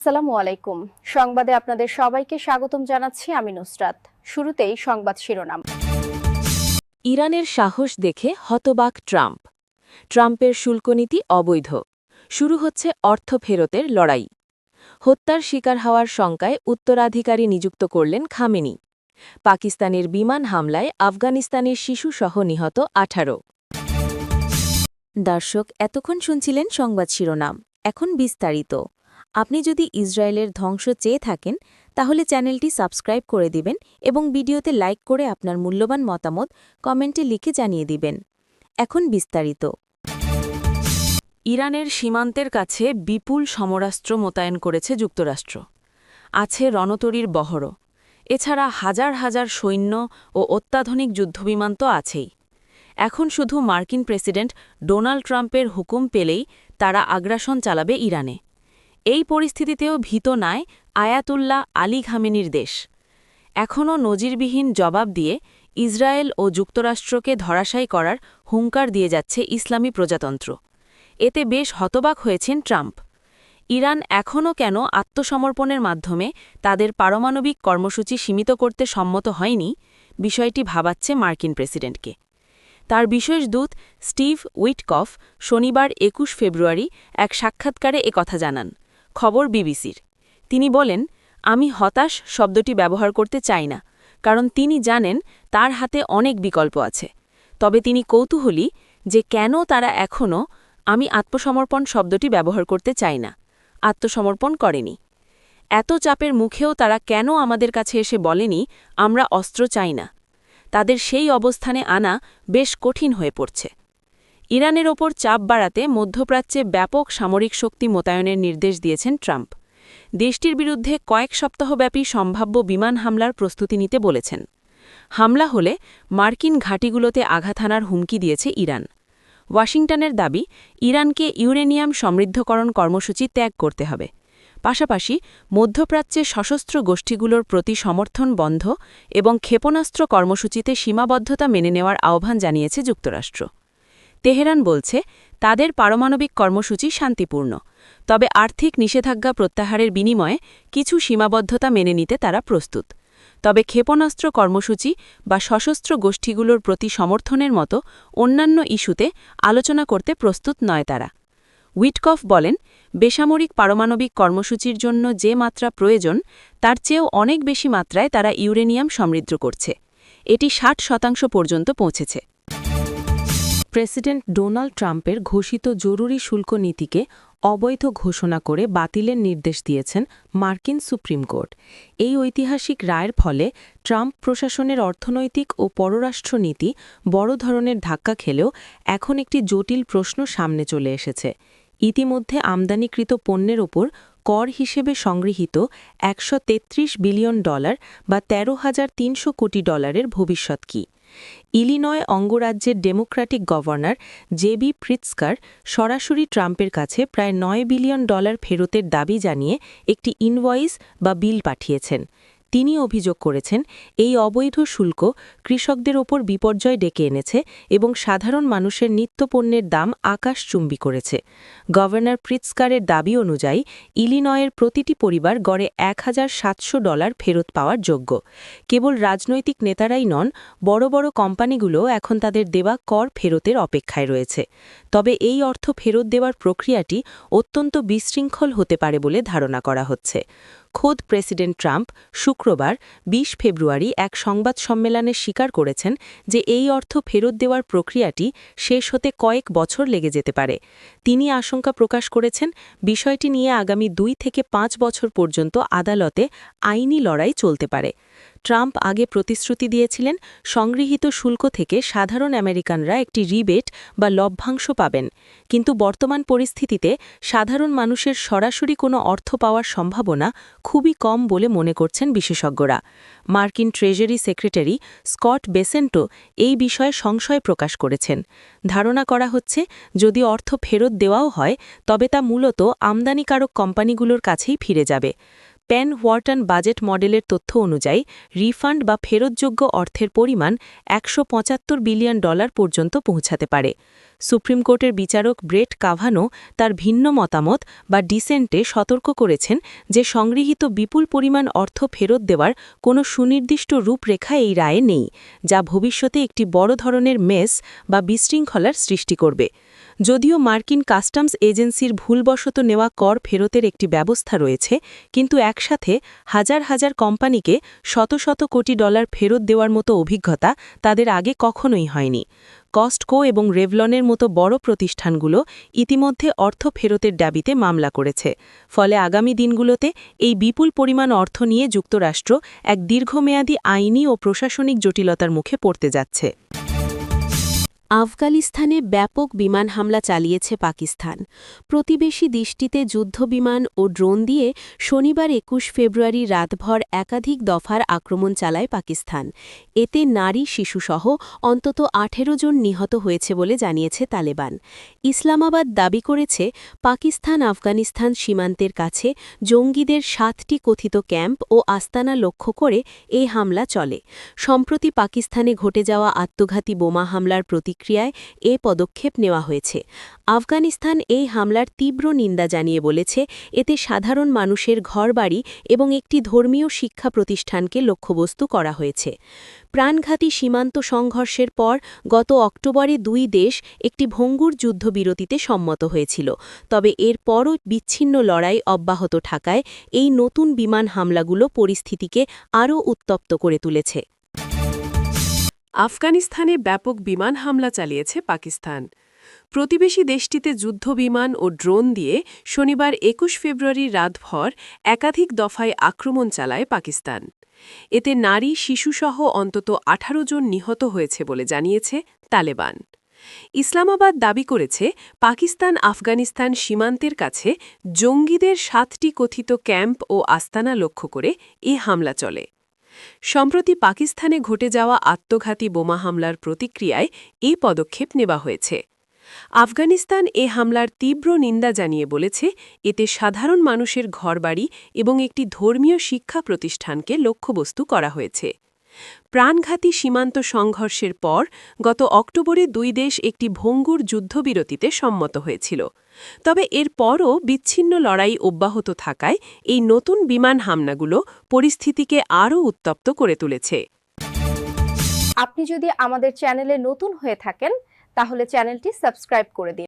আসসালামু আলাইকুম। সংবাদে আপনাদের সবাইকে স্বাগতম জানাচ্ছি আমি নুসরাত। শুরুতেই সংবাদ শিরোনাম। ইরানের সাহস দেখে হতবাক ট্রাম্প। ট্রাম্পের শুল্কনীতি অবৈধ। শুরু হচ্ছে অর্থ ফেরতের লড়াই। হত্যার শিকার হওয়ার শঙ্কায় উত্তরাধিকারী নিযুক্ত করলেন খামেনি। পাকিস্তানের বিমান হামলায় আফগানিস্তানের শিশুসহ নিহত 18। দর্শক, এতক্ষণ শুনছিলেন সংবাদ শিরোনাম। এখন বিস্তারিত। আপনি যদি ইসরায়েলের ধ্বংস চেয়ে থাকেন তাহলে চ্যানেলটি সাবস্ক্রাইব করে দিবেন এবং ভিডিওতে লাইক করে আপনার মূল্যবান মতামত কমেন্টে লিখে জানিয়ে দিবেন। এখন বিস্তারিত। ইরানের সীমান্তের কাছে বিপুল সমরাস্ত্র মোতায়েন করেছে যুক্তরাষ্ট্র। আছে রণতরীর বহরও। এছাড়া হাজার হাজার সৈন্য ও অত্যাধুনিক যুদ্ধবিমান তো আছেই। এখন শুধু মার্কিন প্রেসিডেন্ট ডোনাল্ড ট্রাম্পের হুকুম পেলেই তারা আগ্রাসন চালাবে ইরানে। এই পরিস্থিতিতেও ভীত নয় আয়াতুল্লাহ আলী খামেনির দেশ। এখনও নজিরবিহীন জবাব দিয়ে ইসরায়েল ও যুক্তরাষ্ট্রকে ধরাশায়ী করার হুঙ্কার দিয়ে যাচ্ছে ইসলামী প্রজাতন্ত্র। এতে বেশ হতবাক হয়েছেন ট্রাম্প। ইরান এখনও কেন আত্মসমর্পণের মাধ্যমে তাদের পারমাণবিক কর্মসূচি সীমিত করতে সম্মত হয়নি, বিষয়টি ভাবাচ্ছে মার্কিন প্রেসিডেন্টকে। তার বিশেষ দূত স্টিভ উইটকফ শনিবার ২১ ফেব্রুয়ারি এক সাক্ষাৎকারে একথা জানান। খবর বিবিসির। তিনি বলেন, আমি হতাশ শব্দটি ব্যবহার করতে চাই না, কারণ তিনি জানেন তার হাতে অনেক বিকল্প আছে। তবে তিনি কৌতূহলী যে কেন তারা এখনও আমি আত্মসমর্পণ শব্দটি ব্যবহার করতে চাই না আত্মসমর্পণ করেনি। এত চাপের মুখেও তারা কেন আমাদের কাছে এসে বলেনি আমরা অস্ত্র চাই না। তাদের সেই অবস্থানে আনা বেশ কঠিন হয়ে পড়ছে। ইরানের ওপর চাপ বাড়াতে মধ্যপ্রাচ্যে ব্যাপক সামরিক শক্তি মোতায়েনের নির্দেশ দিয়েছেন ট্রাম্প। দেশটির বিরুদ্ধে কয়েক সপ্তাহব্যাপী সম্ভাব্য বিমান হামলার প্রস্তুতি নিতে বলেছেন। হামলা হলে মার্কিন ঘাঁটিগুলোতে আঘাত হানার হুমকি দিয়েছে ইরান। ওয়াশিংটনের দাবি, ইরানকে ইউরেনিয়াম সমৃদ্ধকরণ কর্মসূচি ত্যাগ করতে হবে। পাশাপাশি মধ্যপ্রাচ্যে সশস্ত্র গোষ্ঠীগুলোর প্রতি সমর্থন বন্ধ এবং ক্ষেপণাস্ত্র কর্মসূচিতে সীমাবদ্ধতা মেনে নেওয়ার আহ্বান জানিয়েছে যুক্তরাষ্ট্র। তেহরান বলছে তাদের পারমাণবিক কর্মসূচি শান্তিপূর্ণ, তবে আর্থিক নিষেধাজ্ঞা প্রত্যাহারের বিনিময়ে কিছু সীমাবদ্ধতা মেনে নিতে তারা প্রস্তুত। তবে ক্ষেপণাস্ত্র কর্মসূচি বা সশস্ত্র গোষ্ঠীগুলোর প্রতি সমর্থনের মতো অন্যান্য ইস্যুতে আলোচনা করতে প্রস্তুত নয় তারা। উইটকফ বলেন, বেসামরিক পারমাণবিক কর্মসূচির জন্য যে মাত্রা প্রয়োজন তার চেয়েও অনেক বেশি মাত্রায় তারা ইউরেনিয়াম সমৃদ্ধ করছে। এটি ৬০% পর্যন্ত পৌঁছেছে। প্রেসিডেন্ট ডোনাল্ড ট্রাম্পের ঘোষিত জরুরি শুল্ক নীতিকে অবৈধ ঘোষণা করে বাতিলের নির্দেশ দিয়েছেন মার্কিন সুপ্রিম কোর্ট। এই ঐতিহাসিক রায়ের ফলে ট্রাম্প প্রশাসনের অর্থনৈতিক ও পররাষ্ট্র নীতি বড় ধরনের ধাক্কা খেলেও এখন একটি জটিল প্রশ্ন সামনে চলে এসেছে। ইতিমধ্যে আমদানিকৃত পণ্যের ওপর কর হিসেবে সংগৃহীত $১৩৩ বিলিয়ন বা ১৩,৩০০ কোটি ডলারের ভবিষ্যৎ কী? ইলিনয় অঙ্গরাজ্যের ডেমোক্র্যাটিক গভর্নর জেবি প্রিৎস্কার সরাসরি ট্রাম্পের কাছে প্রায় $৯ বিলিয়ন ফেরতের দাবি জানিয়ে একটি ইনভয়েস বা বিল পাঠিয়েছেন। তিনি অভিযোগ করেছেন, এই অবৈধ শুল্ক কৃষকদের ওপর বিপর্যয় ডেকে এনেছে এবং সাধারণ মানুষের নিত্যপণ্যের দাম আকাশচুম্বী করেছে। গভর্নর প্রিৎস্কারের দাবি অনুযায়ী ইলিনয়ের প্রতিটি পরিবার গড়ে $১,৭০০ ফেরত পাওয়ার যোগ্য। কেবল রাজনৈতিক নেতারাই নন, বড় বড় কোম্পানিগুলো এখন তাদের দেওয়া কর ফেরতের অপেক্ষায় রয়েছে। তবে এই অর্থ ফেরত দেওয়ার প্রক্রিয়াটি অত্যন্ত বিশৃঙ্খল হতে পারে বলে ধারণা করা হচ্ছে। খোদ প্রেসিডেন্ট ট্রাম্প শুক্রবার ২০ ফেব্রুয়ারি এক সংবাদ সম্মেলনে স্বীকার করেছেন যে এই অর্থ ফেরত দেওয়ার প্রক্রিয়াটি শেষ হতে কয়েক বছর লেগে যেতে পারে। তিনি আশঙ্কা প্রকাশ করেছেন, বিষয়টি নিয়ে আগামী ২ থেকে ৫ বছর পর্যন্ত আদালতে আইনি লড়াই চলতে পারে। ট্রাম্প আগে প্রতিশ্রুতি দিয়েছিলেন, সংগৃহীত শুল্ক থেকে সাধারণ আমেরিকানরা একটি রিবেট বা লভ্যাংশ পাবেন। কিন্তু বর্তমান পরিস্থিতিতে সাধারণ মানুষের সরাসরি কোনো অর্থ পাওয়ার সম্ভাবনা খুবই কম বলে মনে করছেন বিশেষজ্ঞরা। মার্কিন ট্রেজারি সেক্রেটারি স্কট বেসেন্টো এই বিষয়ে সংশয় প্রকাশ করেছেন। ধারণা করা হচ্ছে, যদি অর্থ ফেরত দেওয়াও হয় তবে তা মূলত আমদানিকারক কোম্পানিগুলোর কাছেই ফিরে যাবে। পেন ওয়ার্টন বাজেট মডেলের তথ্য অনুযায়ী রিফান্ড বা ফেরতযোগ্য অর্থের পরিমাণ $175 বিলিয়ন পর্যন্ত পৌঁছাতে পারে। সুপ্রিম কোর্টের বিচারক ব্রেট কাভানো তার ভিন্ন মতামত বা ডিসেন্টে সতর্ক করেছেন যে সংগৃহীত বিপুল পরিমাণ অর্থ ফেরত দেওয়ার কোনো সুনির্দিষ্ট রূপরেখা এই রায়ে নেই, যা ভবিষ্যতে একটি বড় ধরনের মেস বা বিশৃঙ্খলার সৃষ্টি করবে। যদিও মার্কিন কাস্টমস এজেন্সির ভুলবশত নেওয়া কর ফেরতের একটি ব্যবস্থা রয়েছে, কিন্তু একসাথে হাজার হাজার কোম্পানিকে শত শত কোটি ডলার ফেরত দেওয়ার মতো অভিজ্ঞতা তাদের আগে কখনোই হয়নি। কস্টকো এবং রেভলনের মতো বড় প্রতিষ্ঠানগুলো ইতিমধ্যে অর্থ ফেরতের দাবিতে মামলা করেছে। ফলে আগামী দিনগুলোতে এই বিপুল পরিমাণ অর্থ নিয়ে যুক্তরাষ্ট্র এক দীর্ঘমেয়াদী আইনি ও প্রশাসনিক জটিলতার মুখে পড়তে যাচ্ছে। আফগানিস্তানে ব্যাপক বিমান হামলা চালিয়েছে পাকিস্তান। প্রতিবেশী দেশটিতে যুদ্ধবিমান ও ড্রোন দিয়ে শনিবার ২১ ফেব্রুয়ারি রাতভর একাধিক দফার আক্রমণ চালায় পাকিস্তান। এতে নারী শিশুসহ অন্তত ১৮ জন নিহত হয়েছে বলে জানিয়েছে তালেবান। ইসলামাবাদ দাবি করেছে পাকিস্তান আফগানিস্তান সীমান্তের কাছে জঙ্গিদের ৭টি কথিত ক্যাম্প ও আস্তানা লক্ষ্য করে এই হামলা চলে। সম্প্রতি পাকিস্তানে ঘটে যাওয়া আত্মঘাতী বোমা হামলার প্রতিক্রিয়ায় এ পদক্ষেপ নেওয়া হয়েছে। আফগানিস্তান এই হামলার তীব্র নিন্দা জানিয়ে বলেছে, এতে সাধারণ মানুষের ঘরবাড়ি এবং একটি ধর্মীয় শিক্ষা প্রতিষ্ঠানকে লক্ষ্যবস্তু করা হয়েছে। প্রাণঘাতী সীমান্ত সংঘর্ষের পর গত অক্টোবরে দুই দেশ একটি ভঙ্গুর যুদ্ধবিরতিতে সম্মত হয়েছিল, তবে এর পরও বিচ্ছিন্ন লড়াই অব্যাহত থাকায় এই নতুন বিমান হামলাগুলো পরিস্থিতিকে আরও উত্তপ্ত করে তুলেছে। আফগানিস্তানে ব্যাপক বিমান হামলা চালিয়েছে পাকিস্তান। প্রতিবেশী দেশটিতে যুদ্ধবিমান ও ড্রোন দিয়ে শনিবার ২১ ফেব্রুয়ারি রাতভর একাধিক দফায় আক্রমণ চালায় পাকিস্তান। এতে নারী শিশুসহ অন্তত ১৮ জন নিহত হয়েছে বলে জানিয়েছে তালেবান। ইসলামাবাদ দাবি করেছে পাকিস্তান আফগানিস্তান সীমান্তের কাছে জঙ্গিদের ৭টি কথিত ক্যাম্প ও আস্তানা লক্ষ্য করে এ হামলা চলে। সম্প্রতি পাকিস্তানে ঘটে যাওয়া আত্মঘাতী বোমা হামলার প্রতিক্রিয়ায় এই পদক্ষেপ নেওয়া হয়েছে। আফগানিস্তান এ হামলার তীব্র নিন্দা জানিয়ে বলেছে, এতে সাধারণ মানুষের ঘরবাড়ি এবং একটি ধর্মীয় শিক্ষা প্রতিষ্ঠানকে লক্ষ্যবস্তু করা হয়েছে। প্রাণঘাতী সীমান্ত সংঘর্ষের পর গত অক্টোবরে দুই দেশ একটি ভঙ্গুর যুদ্ধবিরতিতে সম্মত হয়েছিল, তবে এর পরও বিচ্ছিন্ন লড়াই অব্যাহত থাকায় এই নতুন বিমান হামলাগুলো পরিস্থিতিকে আরও উত্তপ্ত করে তুলেছে। আপনি যদি আমাদের চ্যানেলে নতুন হয়ে থাকেন তাহলে চ্যানেলটি সাবস্ক্রাইব করে দিন।